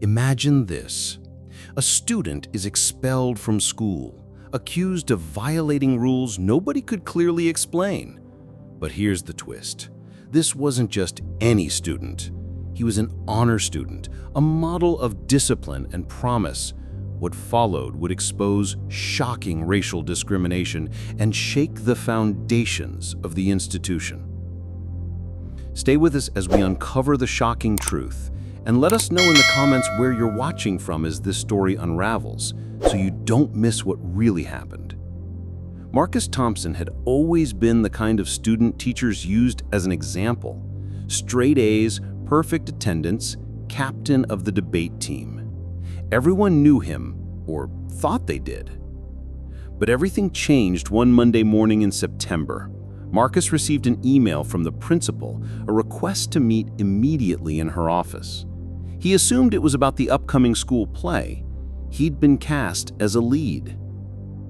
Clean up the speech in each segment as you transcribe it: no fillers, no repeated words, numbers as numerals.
Imagine this. A student is expelled from school, accused of violating rules nobody could clearly explain. But here's the twist. This wasn't just any student. He was an honor student, a model of discipline and promise. What followed would expose shocking racial discrimination and shake the foundations of the institution. Stay with us as we uncover the shocking truth, and let us know in the comments where you're watching from as this story unravels, so you don't miss what really happened. Marcus Thompson had always been the kind of student teachers used as an example. Straight A's, perfect attendance, captain of the debate team. Everyone knew him, or thought they did. But everything changed one Monday morning in September. Marcus received an email from the principal, a request to meet immediately in her office. He assumed it was about the upcoming school play. He'd been cast as a lead.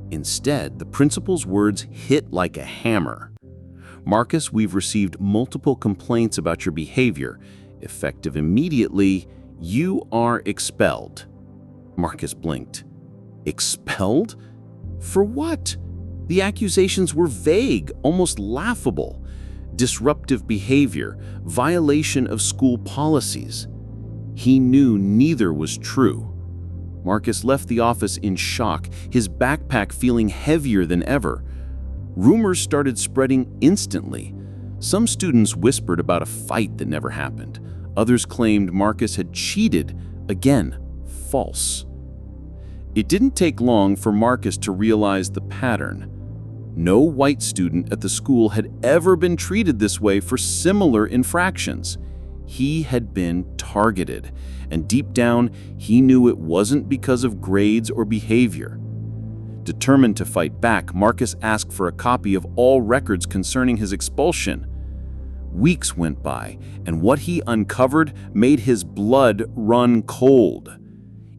Instead, the principal's words hit like a hammer. "Marcus, we've received multiple complaints about your behavior. Effective immediately, you are expelled." Marcus blinked. Expelled? For what? The accusations were vague, almost laughable. Disruptive behavior, violation of school policies. He knew neither was true. Marcus left the office in shock, his backpack feeling heavier than ever. Rumors started spreading instantly. Some students whispered about a fight that never happened. Others claimed Marcus had cheated. Again, false. It didn't take long for Marcus to realize the pattern. No white student at the school had ever been treated this way for similar infractions. He had been targeted, and deep down, he knew it wasn't because of grades or behavior. Determined to fight back, Marcus asked for a copy of all records concerning his expulsion. Weeks went by, and what he uncovered made his blood run cold.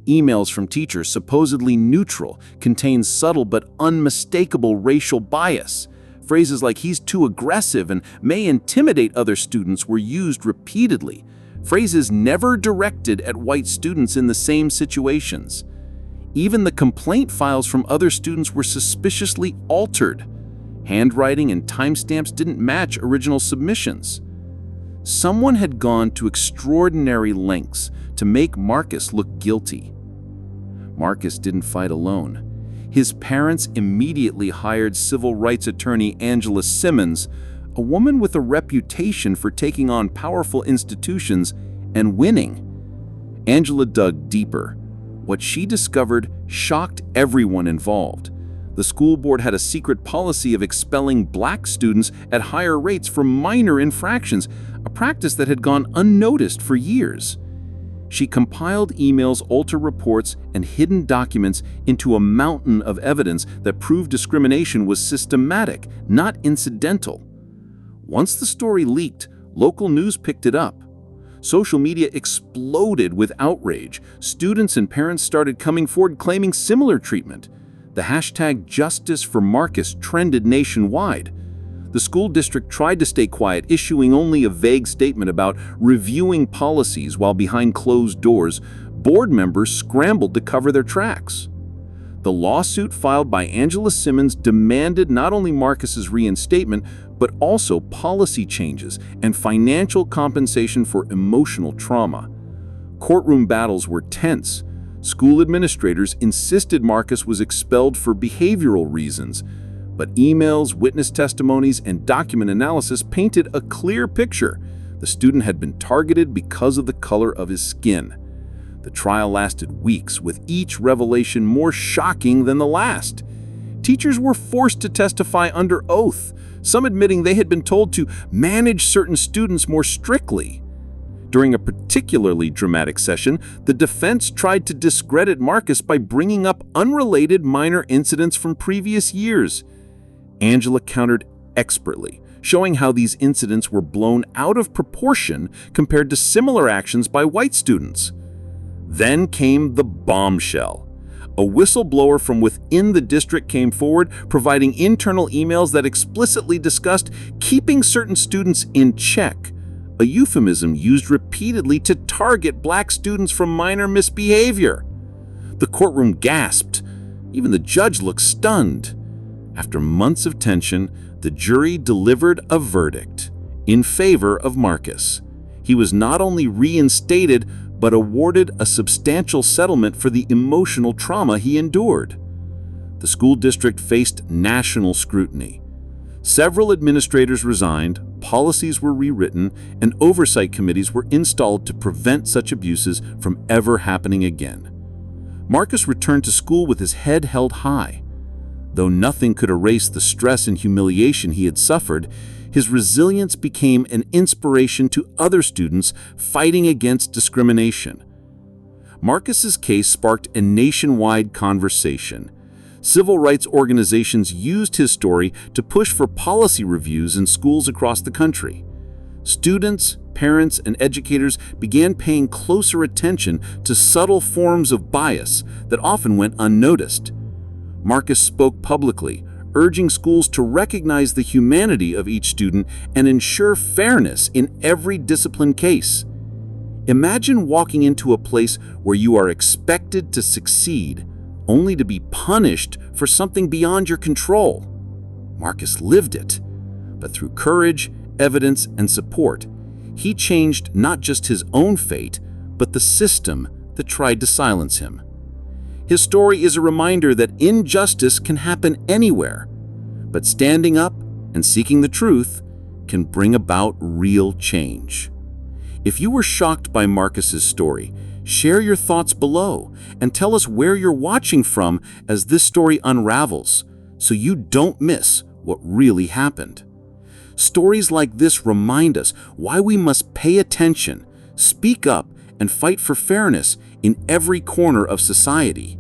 Emails from teachers, supposedly neutral, contained subtle but unmistakable racial bias. Phrases like "he's too aggressive" and "may intimidate other students" were used repeatedly. Phrases never directed at white students in the same situations. Even the complaint files from other students were suspiciously altered. Handwriting and timestamps didn't match original submissions. Someone had gone to extraordinary lengths to make Marcus look guilty. Marcus didn't fight alone. His parents immediately hired civil rights attorney Angela Simmons, a woman with a reputation for taking on powerful institutions and winning. Angela dug deeper. What she discovered shocked everyone involved. The school board had a secret policy of expelling black students at higher rates for minor infractions, a practice that had gone unnoticed for years. She compiled emails, alter reports, and hidden documents into a mountain of evidence that proved discrimination was systematic, not incidental. Once the story leaked, local news picked it up. Social media exploded with outrage. Students and parents started coming forward claiming similar treatment. The hashtag Justice for Marcus trended nationwide. The school district tried to stay quiet, issuing only a vague statement about reviewing policies while behind closed doors, board members scrambled to cover their tracks. The lawsuit filed by Angela Simmons demanded not only Marcus's reinstatement, but also policy changes and financial compensation for emotional trauma. Courtroom battles were tense. School administrators insisted Marcus was expelled for behavioral reasons, but emails, witness testimonies, and document analysis painted a clear picture. The student had been targeted because of the color of his skin. The trial lasted weeks, with each revelation more shocking than the last. Teachers were forced to testify under oath, some admitting they had been told to manage certain students more strictly. During a particularly dramatic session, the defense tried to discredit Marcus by bringing up unrelated minor incidents from previous years. Angela countered expertly, showing how these incidents were blown out of proportion compared to similar actions by white students. Then came the bombshell. A whistleblower from within the district came forward, providing internal emails that explicitly discussed keeping certain students in check, a euphemism used repeatedly to target black students for minor misbehavior. The courtroom gasped. Even the judge looked stunned. After months of tension, the jury delivered a verdict in favor of Marcus. He was not only reinstated, but awarded a substantial settlement for the emotional trauma he endured. The school district faced national scrutiny. Several administrators resigned, policies were rewritten, and oversight committees were installed to prevent such abuses from ever happening again. Marcus returned to school with his head held high. Though nothing could erase the stress and humiliation he had suffered, his resilience became an inspiration to other students fighting against discrimination. Marcus's case sparked a nationwide conversation. Civil rights organizations used his story to push for policy reviews in schools across the country. Students, parents, and educators began paying closer attention to subtle forms of bias that often went unnoticed. Marcus spoke publicly, urging schools to recognize the humanity of each student and ensure fairness in every discipline case. Imagine walking into a place where you are expected to succeed, only to be punished for something beyond your control. Marcus lived it, but through courage, evidence, and support, he changed not just his own fate, but the system that tried to silence him. His story is a reminder that injustice can happen anywhere, but standing up and seeking the truth can bring about real change. If you were shocked by Marcus's story, share your thoughts below and tell us where you're watching from as this story unravels, so you don't miss what really happened. Stories like this remind us why we must pay attention, speak up, and fight for fairness in every corner of society.